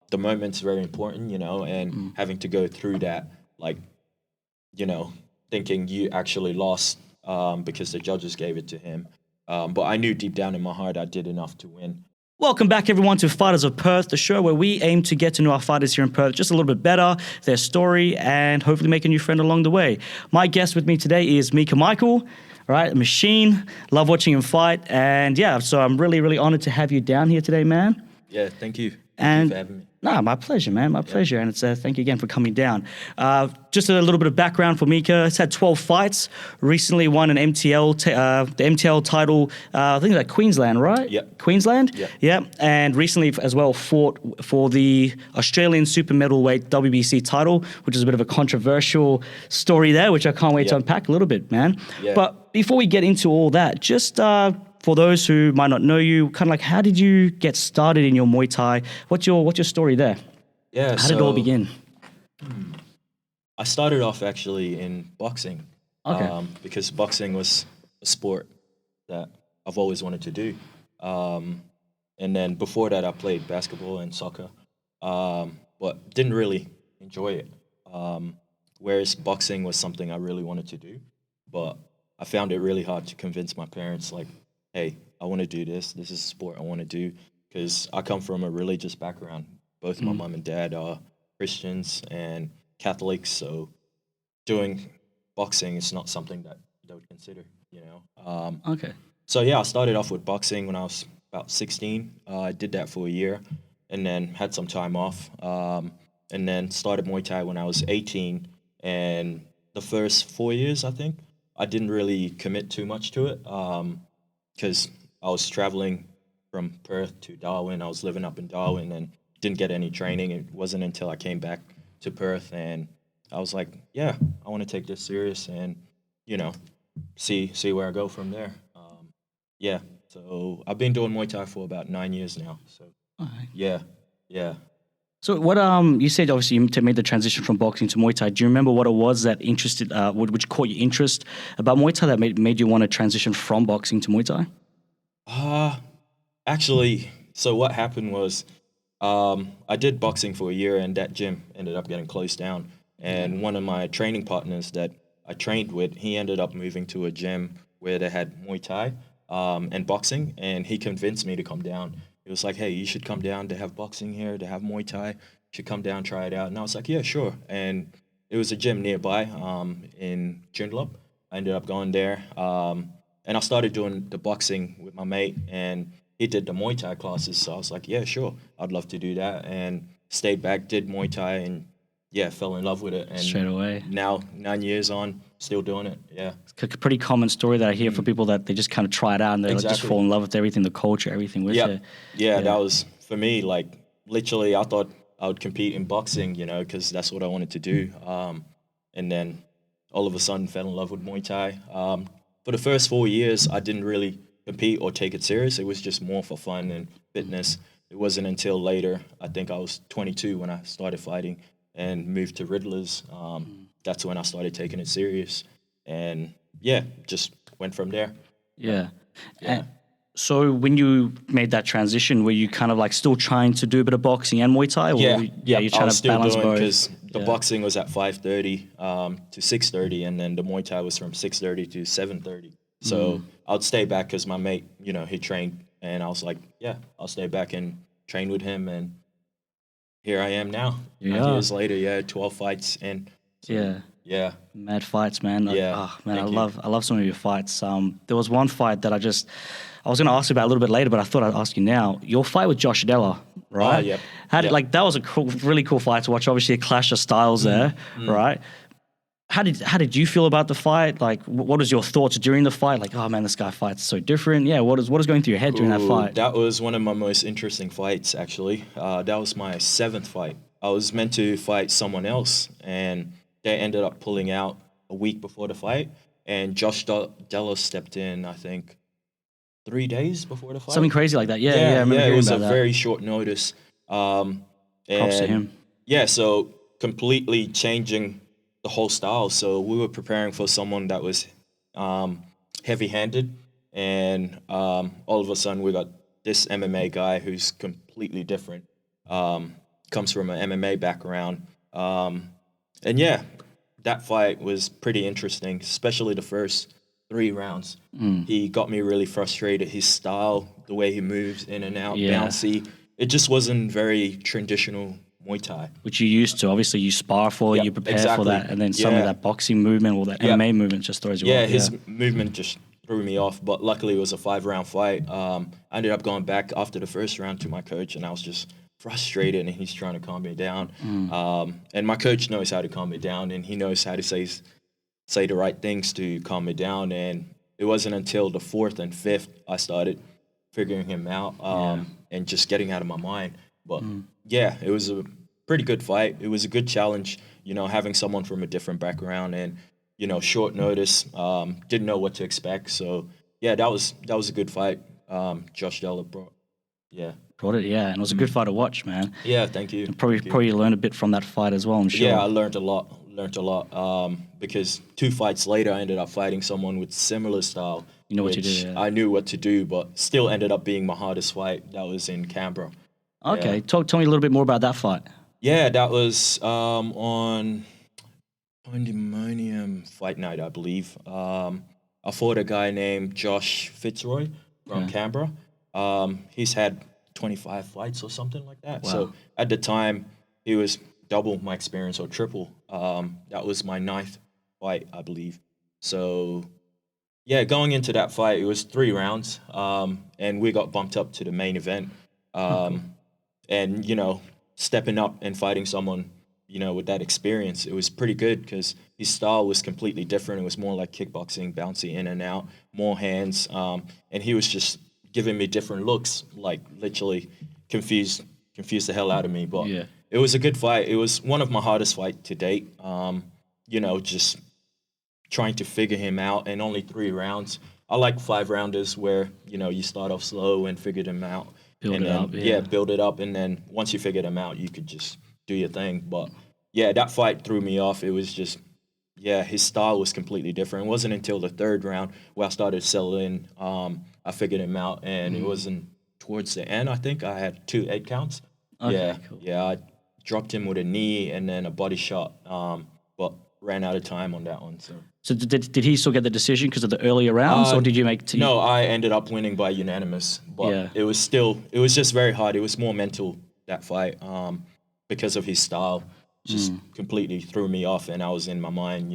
the moment's very important, and having to go through that, like, thinking you actually lost because the judges gave it to him. But I knew deep down in my heart I did enough to win. Welcome back, everyone, to Fighters of Perth, the show where we aim to get to know our fighters here in Perth just a little bit better, their story, and hopefully make a new friend along the way. My guest with me today is Meeka Michael, right? A machine. Love watching him fight. And yeah, so I'm really, really honored to have you down here today, man. Yeah, thank you. Thank you for having me. No, my pleasure, man. My pleasure. And it's thank you again for coming down. Just a little bit of background for Meeka. He's had 12 fights. Recently won an MTL, the MTL title, I think it's like Queensland, right? Yep. Queensland? Yep. Yeah. And recently as well fought for the Australian Super-middleweight WBC title, which is a bit of a controversial story there, which I can't wait to unpack a little bit, man. Yeah. But before we get into all that, just for those who might not know you, kind of like, how did you get started in your Muay Thai? What's your story there? Yeah. How did it all begin? I started off actually in boxing. Okay. Because boxing was a sport that I've always wanted to do. And then before that, I played basketball and soccer, but didn't really enjoy it. Whereas boxing was something I really wanted to do, but I found it really hard to convince my parents, like, hey, I want to do this. This is a sport I want to do, because I come from a religious background. Both my mom and dad are Christians and Catholics, so doing boxing is not something that they would consider, Okay. So yeah, I started off with boxing when I was about 16. I did that for a year, and then had some time off, and then started Muay Thai when I was 18. And the first 4 years, I think, I didn't really commit too much to it, because I was traveling from Perth to Darwin. I was living up in Darwin and didn't get any training. It wasn't until I came back to Perth and I was like, yeah, I want to take this serious and, see where I go from there. Yeah, so I've been doing Muay Thai for about 9 years now. So, yeah. So what you said obviously you made the transition from boxing to Muay Thai. Do you remember what it was that which caught your interest about Muay Thai that made you want to transition from boxing to Muay Thai? Actually, so what happened was I did boxing for a year and that gym ended up getting closed down. And one of my training partners that I trained with, he ended up moving to a gym where they had Muay Thai and boxing, and he convinced me to come down. He was like, hey, you should come down. They have boxing here. They have Muay Thai. You should come down, try it out. And I was like, yeah, sure. And it was a gym nearby in Joondalup. I ended up going there. And I started doing the boxing with my mate, and he did the Muay Thai classes. So I was like, yeah, sure. I'd love to do that. And stayed back, did Muay Thai, and yeah, fell in love with it. And straight away. Now, 9 years on, still doing it. Yeah. It's a pretty common story that I hear from people that they just kind of try it out and they just fall in love with everything, the culture, everything with it. Yeah, that was, for me, like, literally, I thought I would compete in boxing, because that's what I wanted to do. And then all of a sudden fell in love with Muay Thai. For the first 4 years, I didn't really compete or take it serious. It was just more for fun and fitness. It wasn't until later, I think I was 22 when I started fighting and moved to Riddlers. That's when I started taking it serious. And yeah, just went from there. Yeah. And so when you made that transition, were you kind of like still trying to do a bit of boxing and Muay Thai? Or you're trying to balance both? Because the boxing was at 5:30 to 6:30, and then the Muay Thai was from 6:30 to 7:30. So I'd stay back because my mate, he trained, and I was like, yeah, I'll stay back and train with him, and here I am now. 9 years later, 12 fights, and yeah. Mad fights, man. I love some of your fights. There was one fight that I was going to ask you about a little bit later, but I thought I'd ask you now. Your fight with Josh Della, right? Yep. That was a really cool fight to watch. Obviously, a clash of styles there, right? How did you feel about the fight? Like, what was your thoughts during the fight? Like, oh man, this guy fights so different. Yeah, what is going through your head during that fight? That was one of my most interesting fights, actually. That was my 7th fight. I was meant to fight someone else, and they ended up pulling out a week before the fight. And Josh Della stepped in, I think, 3 days before the fight. Something crazy like that. Yeah, I remember it was about a that. very short notice. Props to him. Yeah, so completely changing the whole style. So we were preparing for someone that was heavy-handed, and all of a sudden we got this MMA guy who's completely different. comes from an MMA background. And yeah, that fight was pretty interesting, especially the first 3 rounds. He got me really frustrated. His style, the way he moves in and out, Yeah. bouncy, it just wasn't very traditional Muay Thai. Which you used to. Obviously, you spar for, Yep, you prepare exactly. for that, and then some of Yeah. that boxing movement or that MMA movement just throws you Yeah, off. his movement just threw me off. But luckily, it was a 5-round fight. I ended up going back after the first round to my coach, and I was just frustrated, and he's trying to calm me down. And my coach knows how to calm me down, and he knows how to say the right things to calm me down. And it wasn't until the 4th and 5th I started figuring him out and just getting out of my mind. But yeah, it was a pretty good fight. It was a good challenge, having someone from a different background and, short notice, didn't know what to expect. So yeah, that was a good fight. Josh Della brought. Yeah. Brought it, yeah. And it was a good fight to watch, man. Yeah, thank you. And probably learned a bit from that fight as well, I'm sure. Yeah, I learned a lot. Because 2 fights later, I ended up fighting someone with similar style. You know what to do, which yeah. I knew what to do, but still ended up being my hardest fight. That was in Canberra. Okay, Yeah. tell me a little bit more about that fight. Yeah, that was on Pandemonium Fight Night, I believe. I fought a guy named Josh Fitzroy from Canberra. He's had 25 fights or something like that. Wow. So at the time, he was double my experience or triple. That was my 9th fight, I believe. So yeah, going into that fight, it was 3 rounds, and we got bumped up to the main event. And, stepping up and fighting someone, with that experience, it was pretty good because his style was completely different. It was more like kickboxing, bouncy in and out, more hands. And he was just giving me different looks, like literally confused the hell out of me. But Yeah. it was a good fight. It was one of my hardest fights to date. Just trying to figure him out, and only 3 rounds. I like 5-rounders where, you start off slow and figure them out. Build and it then, up, yeah. build it up, and then once you figure them out, you could just do your thing. But yeah, that fight threw me off. It was just, his style was completely different. It wasn't until the 3rd round where I started settling. I figured him out, and it wasn't towards the end. I think I had 2 8 counts. Okay, cool. Yeah, I dropped him with a knee and then a body shot, but ran out of time on that one. So did he still get the decision because of the earlier rounds, or did you make? No, I ended up winning by unanimous, but it was just very hard. It was more mental, that fight, because of his style. Just completely threw me off, and I was in my mind,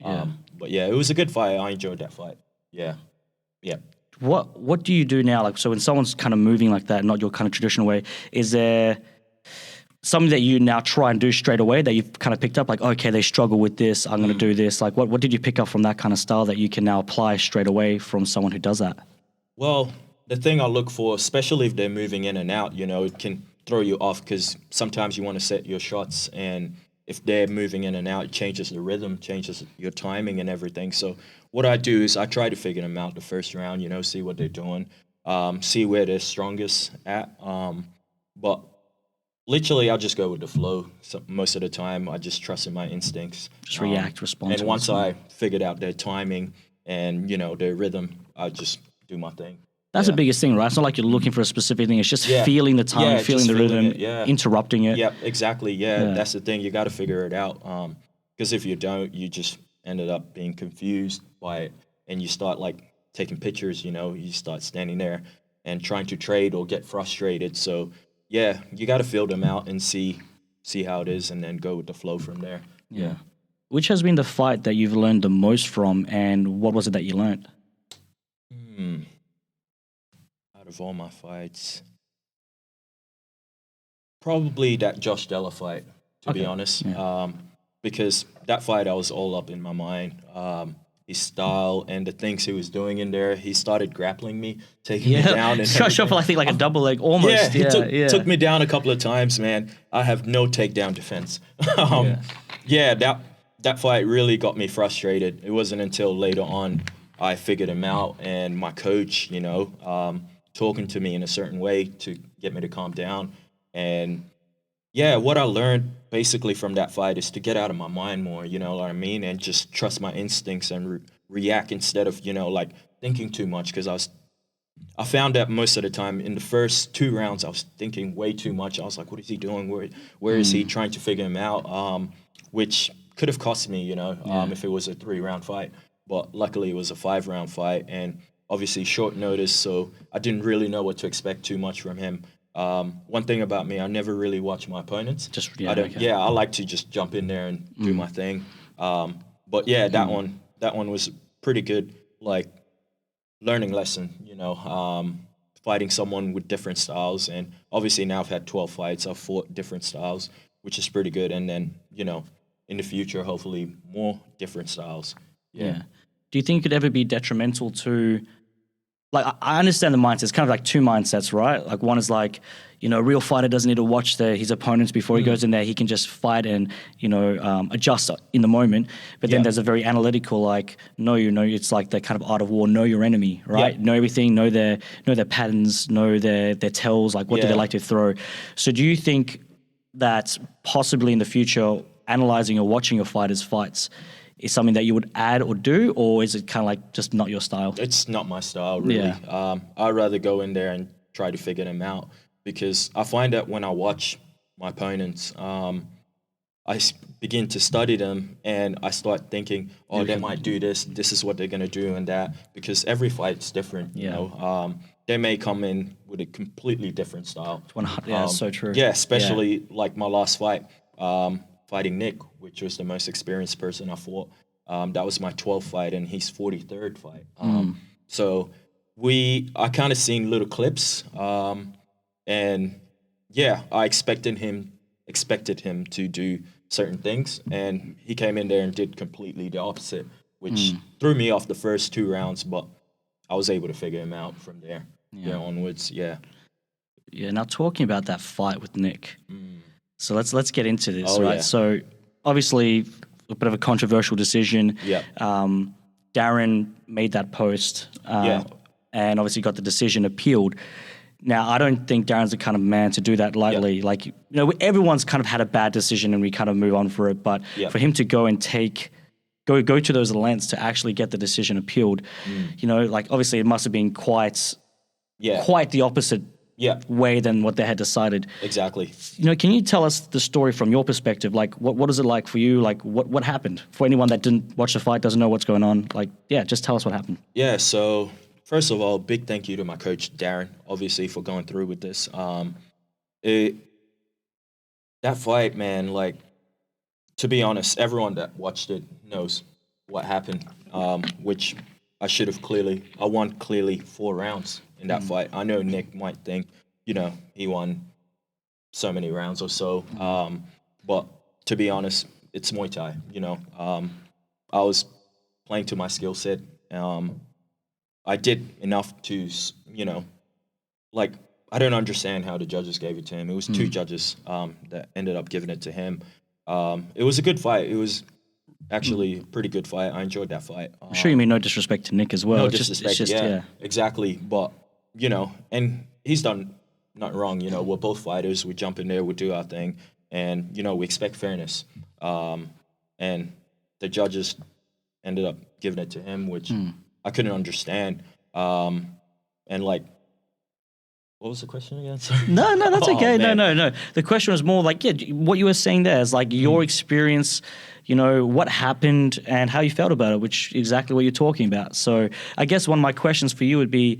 But yeah, it was a good fight. I enjoyed that fight. Yeah. What do you do now? Like, so when someone's kind of moving like that, not your kind of traditional way, is there something that you now try and do straight away that you've kind of picked up? Like, okay, they struggle with this, I'm going to do this. Like, what did you pick up from that kind of style that you can now apply straight away from someone who does that? Well, the thing I look for, especially if they're moving in and out, it can throw you off because sometimes you want to set your shots, and if they're moving in and out, it changes the rhythm, changes your timing and everything. So what I do is I try to figure them out the first round, see what they're doing, see where they're strongest at. But literally, I'll just go with the flow. So most of the time, I just trust in my instincts. Just react, respond. And once I figured out their timing and, their rhythm, I just do my thing. That's the biggest thing, right? It's not like you're looking for a specific thing. It's just feeling the time, feeling the rhythm, interrupting it. Yep, exactly. Yeah, that's the thing. You got to figure it out. Because if you don't, you just ended up being confused by it. And you start, taking pictures, you start standing there and trying to trade or get frustrated. So, yeah, you got to feel them out and see how it is, and then go with the flow from there. Yeah. Which has been the fight that you've learned the most from, and what was it that you learned? Out of all my fights, probably that Josh Della fight, to be honest. Yeah. Because that fight, I was all up in my mind. His style and the things he was doing in there. He started grappling me, taking me down. And Josh up, I think, like a double leg almost. He took me down a couple of times, man. I have no takedown defense. That fight really got me frustrated. It wasn't until later on I figured him out, and my coach, talking to me in a certain way to get me to calm down. And yeah, what I learned basically from that fight is to get out of my mind more, you know what I mean? And just trust my instincts and react instead of, thinking too much, because I was I found that most of the time in the first 2 rounds, I was thinking way too much. I was like, what is he doing? Where is he? Trying to figure him out, which could have cost me, if it was a 3-round fight. But luckily, it was a 5-round fight, and obviously short notice, so I didn't really know what to expect too much from him. One thing about me, I never really watch my opponents. I don't. Okay. Yeah, I like to just jump in there and do my thing. But yeah, that one was pretty good. Like learning lesson, fighting someone with different styles, and obviously now I've had 12 fights. I've fought different styles, which is pretty good. And then in the future, hopefully more different styles. Yeah. Do you think it could ever be detrimental to, like, I understand the mindset. It's kind of like two mindsets, right? Like one is like, a real fighter doesn't need to watch his opponents before he goes in there. He can just fight and, adjust in the moment. But then there's a very analytical, like, no, it's like the kind of art of war, know your enemy, right? Know everything, know their patterns, know their tells, like what do they like to throw. So do you think that possibly in the future, analyzing or watching your fighters' fights is something that you would add or do, or is it kind of like just not your style? It's not my style, really. Yeah. I'd rather go in there and try to figure them out, because I find that when I watch my opponents, begin to study them, and I start thinking, they might do this. This is what they're gonna do, and that, because every fight's different. You know, they may come in with a completely different style. That's so true. Yeah, especially like my last fight. Fighting Nick, which was the most experienced person I fought. That was my 12th fight, and he's 43rd fight. So I kind of seen little clips, and I expected him to do certain things, and he came in there and did completely the opposite, which threw me off the first 2 rounds, but I was able to figure him out from there onwards. Yeah. Now talking about that fight with Nick. So let's get into this, right? Yeah. So obviously a bit of a controversial decision. Yeah. Darren made that post, and obviously got the decision appealed. Now, I don't think Darren's the kind of man to do that lightly. Yeah. Like, everyone's kind of had a bad decision and we kind of move on for it. But for him to go and go to those lengths to actually get the decision appealed, like obviously it must have been quite the opposite way than what they had decided. Exactly. Can you tell us the story from your perspective? Like, what is it like for you? Like, what happened? For anyone that didn't watch the fight, doesn't know what's going on, like, just tell us what happened. Yeah, so first of all, big thank you to my coach, Darren, obviously, for going through with this. That fight, man, like, to be honest, everyone that watched it knows what happened, which I won clearly 4 rounds in that fight. I know Nick might think, he won so many rounds or so. But to be honest, it's Muay Thai, I was playing to my skill set. I did enough to, like, I don't understand how the judges gave it to him. It was 2 judges that ended up giving it to him. It was a good fight. It was actually a pretty good fight. I enjoyed that fight. I'm sure you mean no disrespect to Nick as well. No disrespect, exactly. But, and he's done nothing wrong. We're both fighters. We jump in there, we do our thing, and, we expect fairness. And the judges ended up giving it to him, which I couldn't understand. And, like, what was the question again? Sorry. No, that's okay. Man. No. The question was more like, what you were saying there is like your experience, what happened and how you felt about it, which is exactly what you're talking about. So I guess one of my questions for you would be,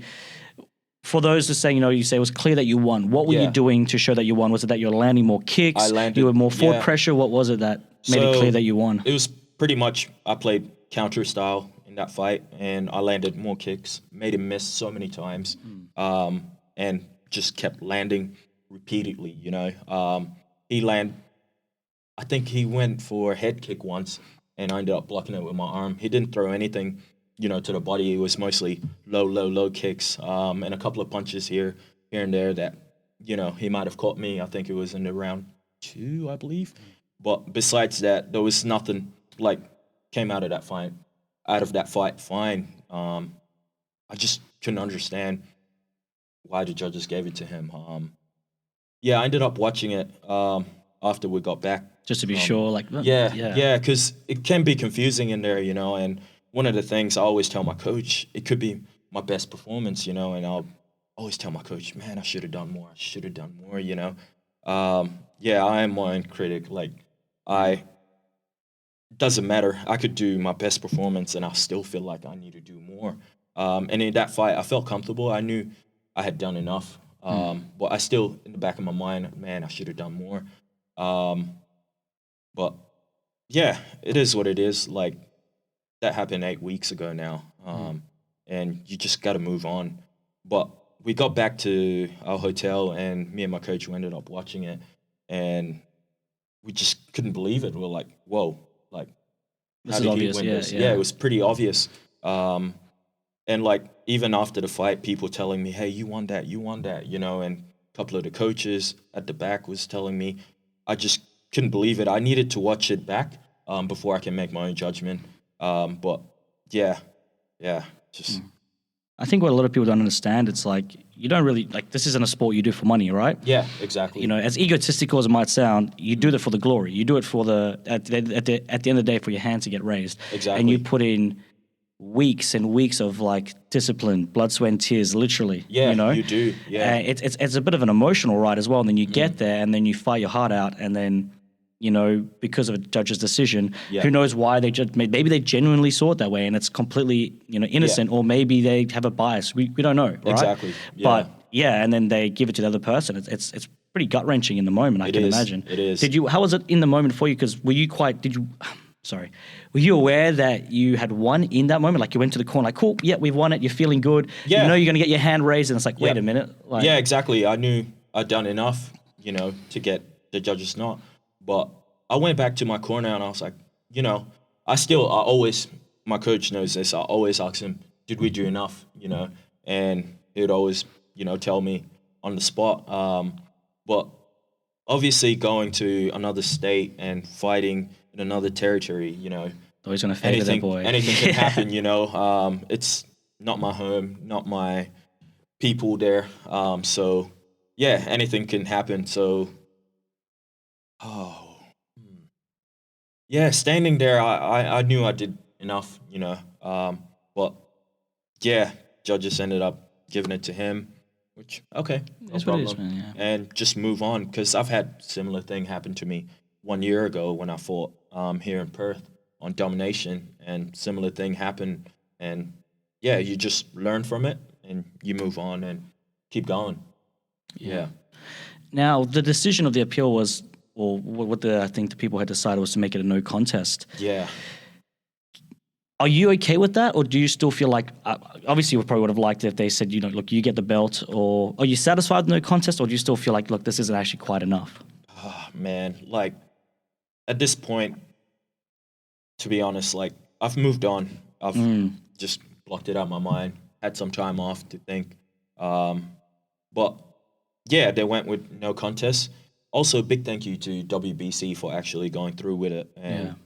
for those who say, you say it was clear that you won. What were you doing to show that you won? Was it that you're landing more kicks? I landed. You were more forward pressure? What was it that made it clear that you won? It was pretty much, I played counter style in that fight, and I landed more kicks, made him miss so many times, and just kept landing repeatedly, I think he went for a head kick once, and I ended up blocking it with my arm. He didn't throw anything, to the body. It was mostly low kicks, and a couple of punches here and there that, he might have caught me. I think it was in the round 2, I believe. But besides that, there was nothing, like, came out of that fight fine. I just couldn't understand why the judges gave it to him. I ended up watching it after we got back. Just to be sure, like... because it can be confusing in there, and one of the things I always tell my coach, it could be my best performance, and I'll always tell my coach, man, I should have done more. I should have done more, Yeah, I am my own critic. Like, doesn't matter. I could do my best performance and I still feel like I need to do more. And in that fight, I felt comfortable. I knew I had done enough. But I still, in the back of my mind, man, I should have done more. But yeah, it is what it is. Like, that happened 8 weeks ago now. And you just got to move on. But we got back to our hotel and me and my coach ended up watching it. And we just couldn't believe it. We were like, whoa, like, This how is did obvious, he win yeah, this? yeah. It was pretty obvious. And like, even after the fight, people telling me, hey, you won that, and a couple of the coaches at the back was telling me, I just couldn't believe it. I needed to watch it back before I can make my own judgment. But yeah, just I think what a lot of people don't understand, it's like, you don't really, like, this isn't a sport you do for money, right? yeah, exactly. As egotistical as it might sound, you do that for the glory. You do it for at the end of the day, for your hand to get raised. Exactly. And you put in weeks and weeks of, like, discipline, blood, sweat, and tears, literally. Yeah, you do. Yeah. It's a bit of an emotional ride as well. And then you get there and then you fight your heart out and then, because of a judge's decision, who knows why they just, maybe they genuinely saw it that way and it's completely, innocent, or maybe they have a bias. We don't know, right? Exactly. Yeah. But and then they give it to the other person. It's pretty gut wrenching in the moment. I can imagine. It is. How was it in the moment for you? Because were you aware that you had won in that moment? Like, you went to the corner, like, cool, yeah, we've won it. You're feeling good. Yeah. You know you're gonna get your hand raised, and it's like, wait a minute. Like, yeah, exactly. I knew I'd done enough, to get the judge's nod. But I went back to my corner and I was like, my coach knows this. I always ask him, did we do enough? And he would always, tell me on the spot. But obviously going to another state and fighting in another territory, always gonna favor that boy. Anything can happen, It's not my home, not my people there. So yeah, anything can happen. So yeah, standing there, I knew I did enough, but yeah, judges ended up giving it to him, which, okay, no That's what it problem. is, man, yeah. And just move on, because I've had similar thing happen to me 1 year ago when I fought here in Perth on domination, and similar thing happened, and yeah, you just learn from it and you move on and keep going. Yeah. Now, the decision of the appeal was, or what I think the people had decided was to make it a no contest. Yeah. Are you okay with that, or do you still feel like, obviously you probably would have liked it if they said, look, you get the belt, or are you satisfied with no contest, or do you still feel like, look, this isn't actually quite enough? Oh, man, like, at this point, to be honest, like, I've moved on. I've just blocked it out of my mind, had some time off to think. But yeah, they went with no contest. Also, big thank you to WBC for actually going through with it. And,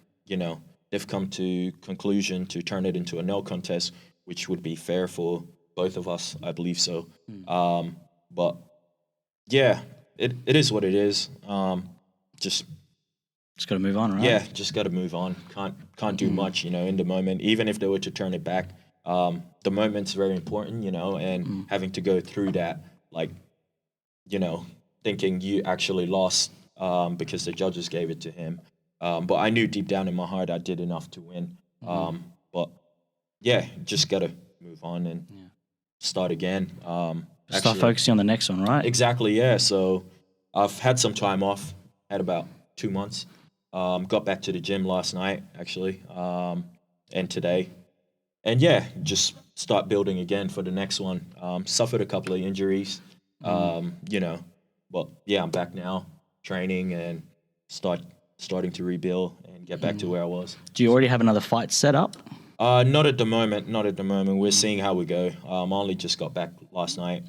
they've come to conclusion to turn it into a no contest, which would be fair for both of us. I believe so. But yeah, it is what it is. Just got to move on, right? Yeah, just got to move on. Can't do much, in the moment. Even if they were to turn it back, the moment's very important, and having to go through that, like, thinking you actually lost because the judges gave it to him. But I knew deep down in my heart I did enough to win. But yeah, just got to move on and start again. Start focusing on the next one, right? Exactly, yeah. So I've had some time off, had about 2 months. Got back to the gym last night, actually, and today. And yeah, just start building again for the next one. Suffered a couple of injuries, but yeah, I'm back now, training and starting to rebuild and get back to where I was. Do you already have another fight set up? Not at the moment. We're seeing how we go. I only just got back last night,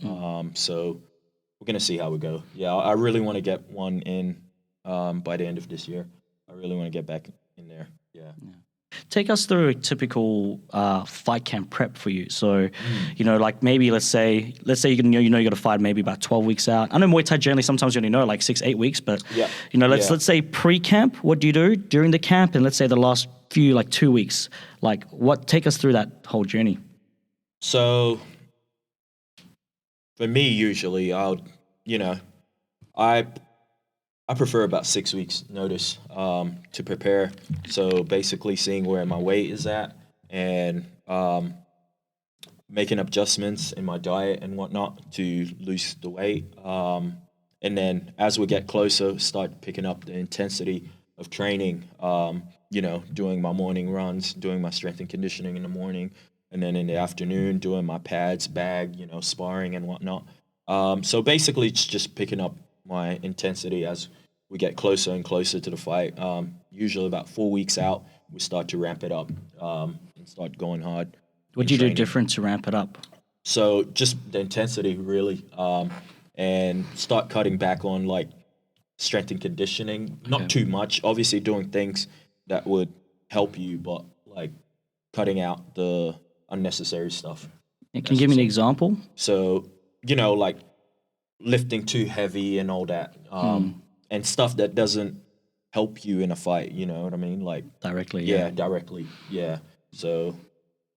so we're gonna see how we go. Yeah, I really want to get one in by the end of this year. I really want to get back in there. Yeah. Take us through a typical fight camp prep for you. So, like, maybe let's say you got to fight maybe about 12 weeks out. I know Muay Thai generally sometimes you only know like 6-8 weeks, but let's say pre-camp. What do you do during the camp, and let's say the last few, like 2 weeks? Like, take us through that whole journey. So for me, usually you know, I I prefer about 6 weeks notice to prepare. So basically, seeing where my weight is at and making adjustments in my diet and whatnot to lose the weight. And then as we get closer, start picking up the intensity of training. Doing my morning runs, doing my strength and conditioning in the morning, and then in the afternoon doing my pads, bag, sparring and whatnot. So basically, it's just picking up my intensity as we get closer and closer to the fight. Usually about 4 weeks out, we start to ramp it up and start going hard. What do you do different to ramp it up? So just the intensity, really, and start cutting back on like strength and conditioning. Not too much. Obviously, doing things that would help you, but like cutting out the unnecessary stuff. And can you give me an example? So like lifting too heavy and all that, and stuff that doesn't help you in a fight. You know what I mean? Like Directly. yeah, directly. Yeah. So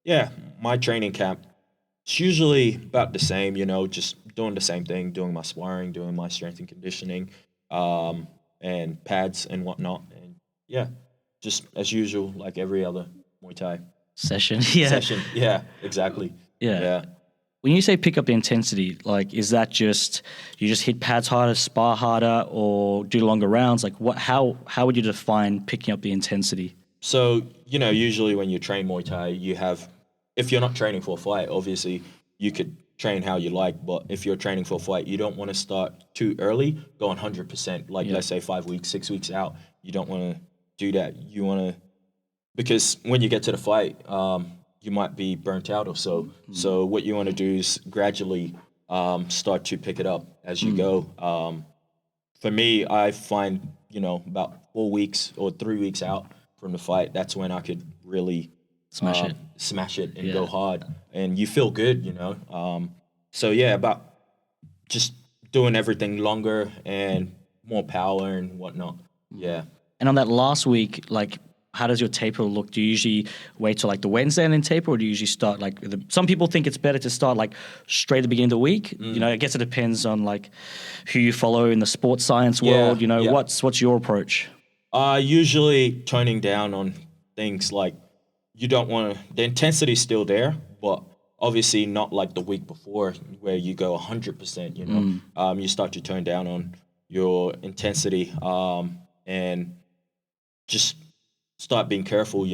yeah, my training camp, it's usually about the same, just doing the same thing, doing my sparring, doing my strength and conditioning, and pads and whatnot. And yeah, just as usual, like every other Muay Thai Session. Yeah. session. Yeah, exactly. Yeah. Yeah. When you say pick up the intensity, like, is that just you just hit pads harder, spar harder, or do longer rounds? Like, how would you define picking up the intensity? So, usually when you train Muay Thai, if you're not training for a fight, obviously you could train how you like, but if you're training for a fight, you don't want to start too early, go 100%, like let's say 5 weeks, 6 weeks out. You don't want to do that. You want to, because when you get to the fight, you might be burnt out or so. So what you want to do is gradually start to pick it up as you go. For me, I find, about 4 weeks or 3 weeks out from the fight, that's when I could really smash it and go hard. And you feel good, So yeah, about just doing everything longer and more power and whatnot. Yeah. And on that last week, like, how does your taper look? Do you usually wait till like the Wednesday and then taper, or do you usually start like some people think it's better to start like straight at the beginning of the week? I guess it depends on like who you follow in the sports science world. What's your approach? Usually toning down on things like you don't want to, the intensity is still there, but obviously not like the week before where you go 100%, you start to tone down on your intensity and just start being careful,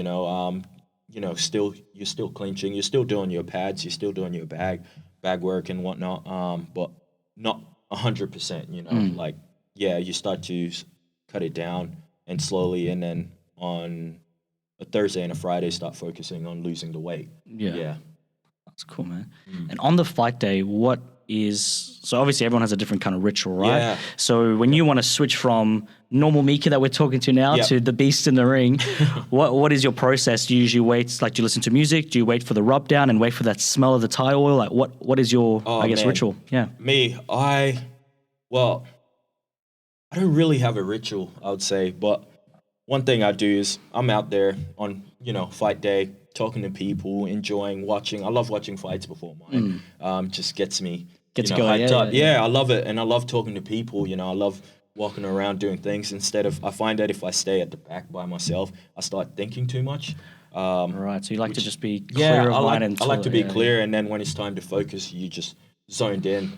still you're still clinching, you're still doing your pads, you're still doing your bag work and whatnot, but not 100%, like, you start to cut it down and slowly, and then on a Thursday and a Friday start focusing on losing the weight. Yeah. That's cool, man. And on the fight day, so obviously everyone has a different kind of ritual, right? Yeah. So when you want to switch from normal Meeka that we're talking to now to the beast in the ring, what is your process? Do you usually wait, like, do you listen to music? Do you wait for the rub down and wait for that smell of the Thai oil? Like, what is your, ritual? Yeah. Me, I don't really have a ritual, I would say, but one thing I do is I'm out there on, fight day, talking to people, enjoying watching. I love watching fights before mine. Just gets me hyped up. Yeah, I love it. And I love talking to people. I love walking around doing things I find that if I stay at the back by myself, I start thinking too much. Right. So you like to just be clear of mind. I like to be clear. And then when it's time to focus, you just zoned in.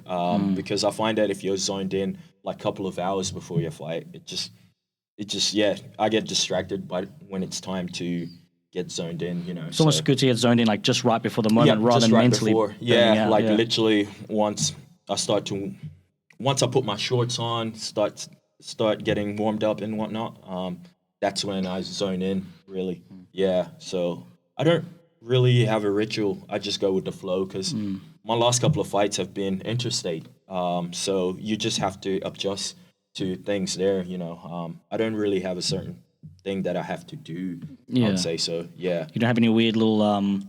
Because I find that if you're zoned in like a couple of hours before your fight, it just, I get distracted by when it's time to get zoned in, It's almost good to get zoned in like just right before the moment rather than mentally. Literally once I put my shorts on, start getting warmed up and whatnot, that's when I zone in, really. Yeah, so I don't really have a ritual. I just go with the flow because my last couple of fights have been interstate. So you just have to adjust to things there, I don't really have a certain thing that I have to do, I would say. So, yeah. You don't have any weird little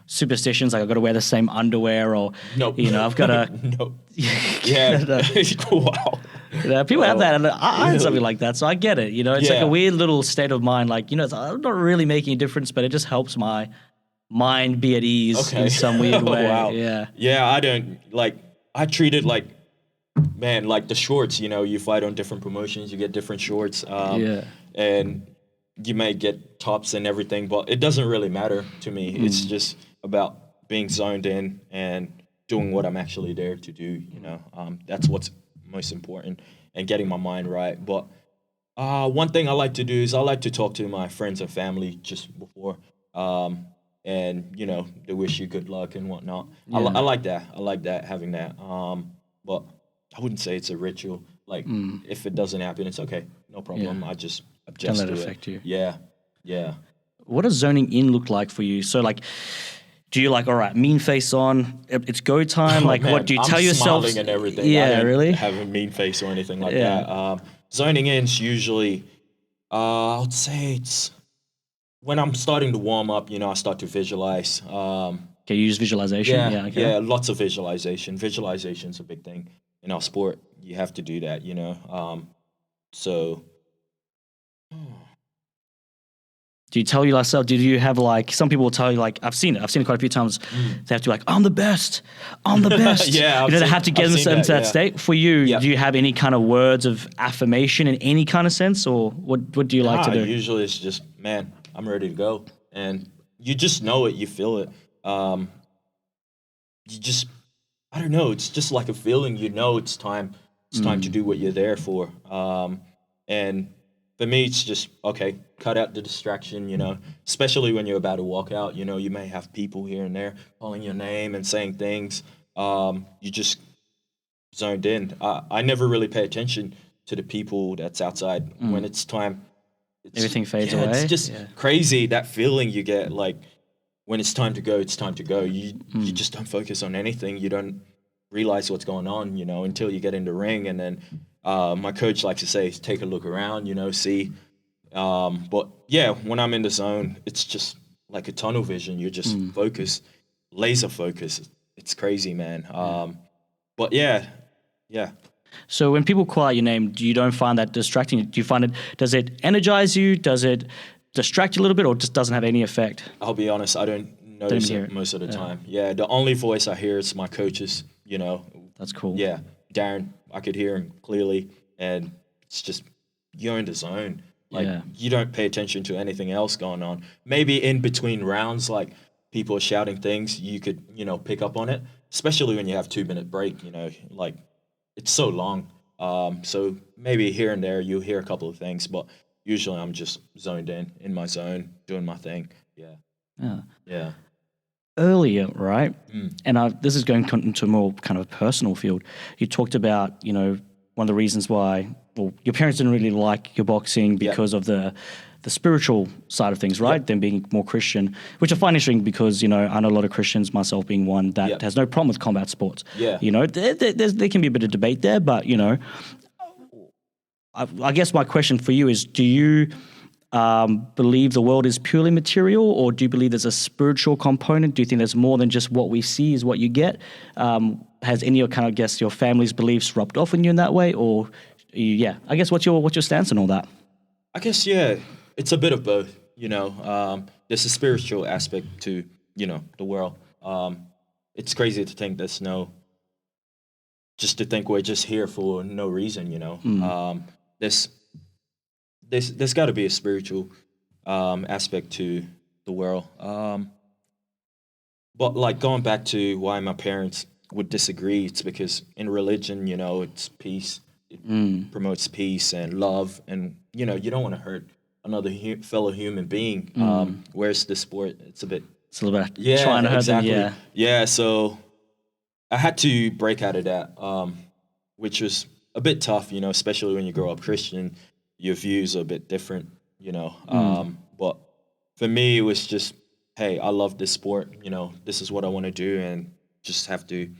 superstitions, like I've got to wear the same underwear, or, nope. I've got to... Nope. Yeah. Wow. People have that, and I had something like that, so I get it, It's like a weird little state of mind, like, I'm not really making a difference, but it just helps my mind be at ease in some weird way. Wow. Yeah. Yeah, I don't like. I treat it like, man, like the shorts. You know, you fight on different promotions, you get different shorts. Yeah. And you may get tops and everything, but it doesn't really matter to me. It's just about being zoned in and doing what I'm actually there to do. You know, that's what's most important, and getting my mind right. But one thing I like to do is I like to talk to my friends and family just before, and you know, they wish you good luck and whatnot. I like that. I like that, having that. But I wouldn't say it's a ritual. Like, if it doesn't happen, it's okay, no problem. I just adjust Don't let to it affect you. Yeah, yeah. What does zoning in look like for you? So like, do you like, all right, mean face on, it's go time? Like, Man, what do you I'm tell yourself? smiling and everything. I Yeah, don't really? have a mean face or anything like Yeah. that. Zoning in's usually, I would say it's when I'm starting to warm up. You know, I start to visualize. Okay, you use visualization? Yeah, Okay. yeah, lots of visualization. Visualization's a big thing in our sport. You have to do that, you know. So Do you tell yourself, did you have like, some people will tell you like, I've seen it quite a few times, they have to be like, I'm the best, I'm the best. Yeah, you know, they have to get I've seen into that yeah. state. For you, Yeah. do you have any kind of words of affirmation in any kind of sense, or what do you like to do? Usually it's just, man, I'm ready to go, and you just know it, you feel it. You just, I don't know, it's just like a feeling. You know, it's time. It's time to do what you're there for. And for me, it's just, okay, cut out the distraction. You know, especially when you're about to walk out. You know, you may have people here and there calling your name and saying things. You just zoned in. I never really pay attention to the people that's outside when it's time. Everything fades Yeah, away. it's just crazy, that feeling you get, like when it's time to go, it's time to go. You just don't focus on anything. You don't realize what's going on, you know, until you get in the ring. And then my coach likes to say, take a look around, you know, see. But yeah, when I'm in the zone, it's just like a tunnel vision. You're just focused, laser focused. It's crazy, man. But yeah. So when people call out your name, you don't find that distracting? Do you find it, does it energize you? Does it distract you a little bit, or just doesn't have any effect? I'll be honest, I don't notice it most of the time. Yeah, the only voice I hear is my coaches, you know. That's cool. Yeah, Darren, I could hear him clearly, and it's just, you're in the zone. Like, you don't pay attention to anything else going on. Maybe in between rounds, like, people are shouting things, you could, you know, pick up on it, especially when you have 2-minute break, you know, like, it's so long. So maybe here and there you'll hear a couple of things, but usually I'm just zoned in my zone, doing my thing. Yeah. Earlier, right? And this is going into a more kind of a personal field. You talked about, you know, one of the reasons why, well, your parents didn't really like your boxing because of the spiritual side of things, right? Them being more Christian, which I find interesting because, you know, I know a lot of Christians, myself being one, that has no problem with combat sports. You know, there can be a bit of debate there, but, you know, I guess my question for you is, do you believe the world is purely material, or do you believe there's a spiritual component? Do you think there's more than just what we see is what you get? Has any of, kind of, guess, your family's beliefs rubbed off on you in that way, or I guess what's your stance on all that? I guess it's a bit of both. You know, there's a spiritual aspect to, you know, the world. It's crazy to think just to think we're just here for no reason. You know, there's got to be a spiritual aspect to the world. But like, going back to why my parents would disagree, it's because in religion, you know, it's peace. It promotes peace and love, and you know, you don't want to hurt another fellow human being. Whereas the sport, it's a little bit trying to hurt them. Yeah. So I had to break out of that, which was a bit tough, you know, especially when you grow up Christian. Your views are a bit different, you know. But for me, it was just, hey, I love this sport. You know, this is what I want to do, and just have to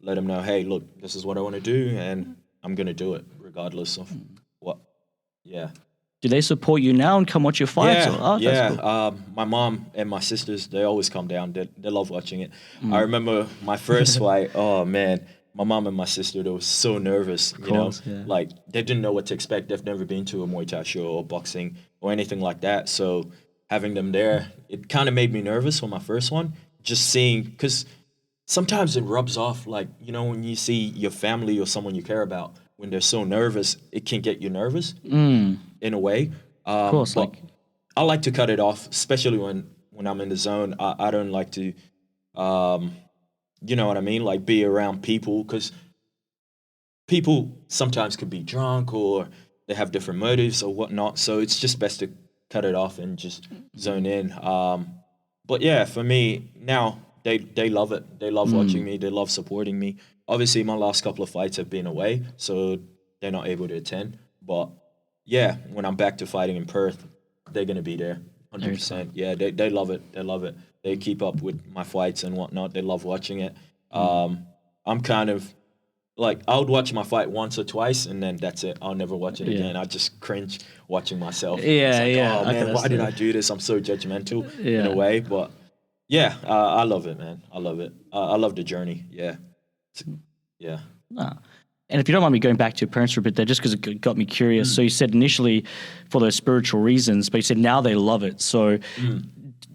let them know, hey, look, this is what I want to do, and I'm gonna do it regardless of what. Yeah. Do they support you now and come watch your fights? Yeah. Cool. My mom and my sisters, they always come down. They love watching it. I remember my first fight. Oh man, my mom and my sister, they were so nervous. You know, like they didn't know what to expect. They've never been to a Muay Thai show or boxing or anything like that. So having them there, it kind of made me nervous for my first one. Just seeing, because sometimes it rubs off, like, when you see your family or someone you care about, when they're so nervous, it can get you nervous in a way. Of course, but I like to cut it off, especially when I'm in the zone. I don't like to, you know what I mean? Like, be around people, because people sometimes could be drunk or they have different motives or whatnot. So it's just best to cut it off and just zone in. But yeah, for me now, they love it. They love watching me. They love supporting me. Obviously, my last couple of fights have been away, so they're not able to attend. But yeah, when I'm back to fighting in Perth, they're gonna be there, 100%. Yeah, they love it. They love it. They keep up with my fights and whatnot. They love watching it. I'm kind of like, I would watch my fight once or twice, and then that's it. I'll never watch it again. I just cringe watching myself. Yeah, it's like, yeah. oh man, why did I do this? I'm so judgmental in a way, but yeah, I love it, man. I love it. I love the journey. Yeah, yeah. Nah. And if you don't mind me going back to your parents for a bit there, just because it got me curious. So you said initially for those spiritual reasons, but you said now they love it. So,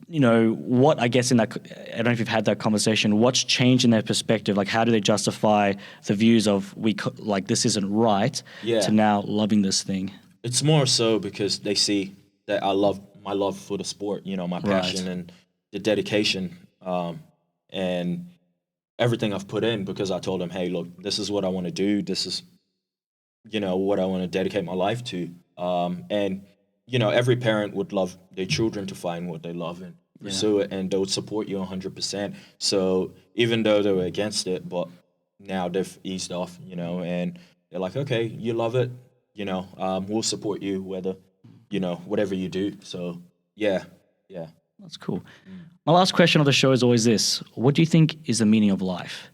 what, I guess, in that, I don't know if you've had that conversation, what's changed in their perspective? Like, how do they justify the views of, like, this isn't right, to now loving this thing? It's more so because they see that I love my love for the sport, my passion and the dedication, and everything I've put in, because I told them, hey, look, this is what I want to do. This is, what I want to dedicate my life to. And, every parent would love their children to find what they love and pursue it, and they would support you 100%. So even though they were against it, but now they've eased off, and they're like, okay, you love it, we'll support you whether, whatever you do. So yeah. That's cool. My last question of the show is always this. What do you think is the meaning of life?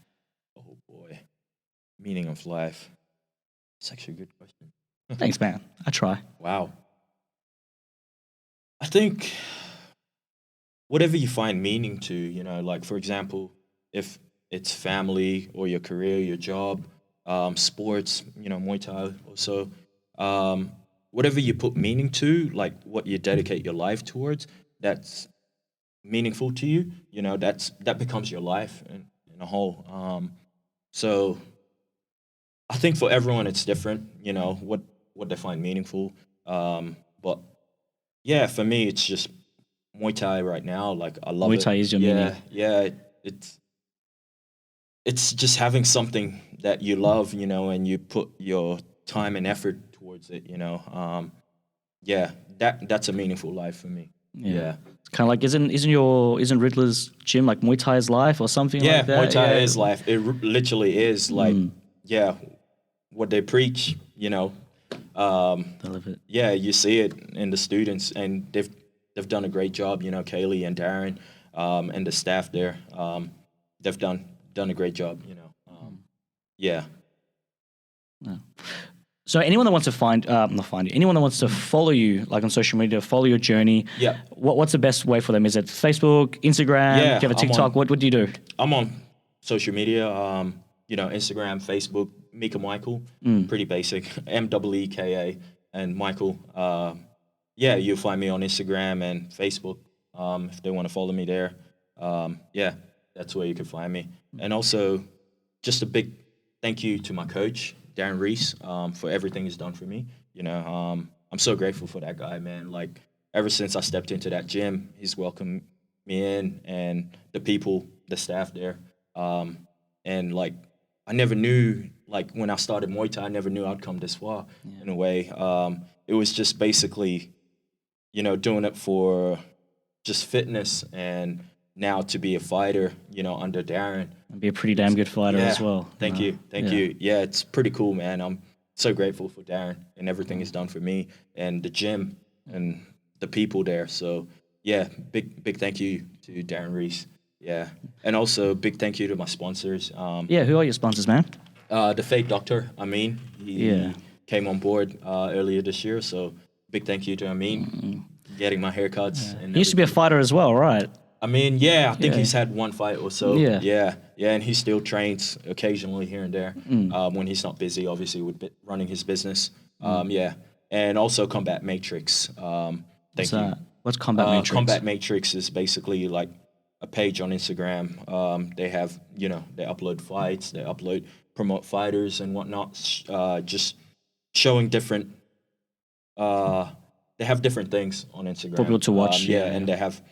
Oh boy. Meaning of life. It's actually a good question. Thanks, man. I try. Wow. I think whatever you find meaning to, like, for example, if it's family or your career, your job, sports, Muay Thai also, whatever you put meaning to, like what you dedicate your life towards, that's meaningful to you, that becomes your life in a whole. So I think for everyone it's different, what they find meaningful. But yeah, for me it's just Muay Thai right now. Like, I love it. Muay Thai is your meaning. Yeah, it's just having something that you love, and you put your time and effort towards it, yeah, that's a meaningful life for me. Yeah. It's kind of like, isn't Riddler's gym like Muay Thai's life or something like that? Yeah, Muay Thai is life. It literally is like, what they preach, I love it. Yeah, you see it in the students, and they've done a great job, Kaylee and Darren, and the staff there. They've done a great job, yeah. No. So anyone that wants to anyone that wants to follow you, like on social media, follow your journey, what's the best way for them? Is it Facebook, Instagram? Yeah, do you have a TikTok? What do you do? I'm on social media, Instagram, Facebook, Meeka Michael, pretty basic, Meeka, and Michael. You'll find me on Instagram and Facebook, if they want to follow me there. That's where you can find me. And also, just a big thank you to my coach, Darren Reese, for everything he's done for me. I'm so grateful for that guy, man. Like, ever since I stepped into that gym, he's welcomed me in, and the people, the staff there. And like, I never knew, like, when I started Muay Thai, I never knew I'd come this far in a way. It was just basically, doing it for just fitness, and now to be a fighter, under Darren. And be a pretty damn good fighter as well. Thank you. Yeah, it's pretty cool, man. I'm so grateful for Darren and everything he's done for me, and the gym and the people there. So yeah, big thank you to Darren Reese. Yeah, and also big thank you to my sponsors. Who are your sponsors, man? The Fake Doctor, Amin. He came on board earlier this year, so big thank you to Amin. Getting my haircuts. And he used to be a fighter as well, right? I mean, I think he's had one fight or so. Yeah, and he still trains occasionally here and there when he's not busy, obviously, with running his business. And also Combat Matrix. Thank you. What's Combat Matrix? Combat Matrix is basically like a page on Instagram. They have, they upload fights, they promote fighters and whatnot, just showing different, they have different things on Instagram. For people to watch. And they have,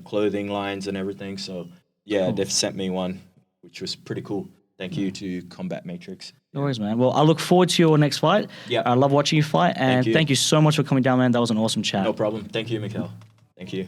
clothing lines and everything. So, cool. They've sent me one, which was pretty cool. Thank you to Combat Matrix. No worries, man. Well, I look forward to your next fight. Yeah. I love watching you fight. And thank you so much for coming down, man. That was an awesome chat. No problem. Thank you, Mikhail. Thank you.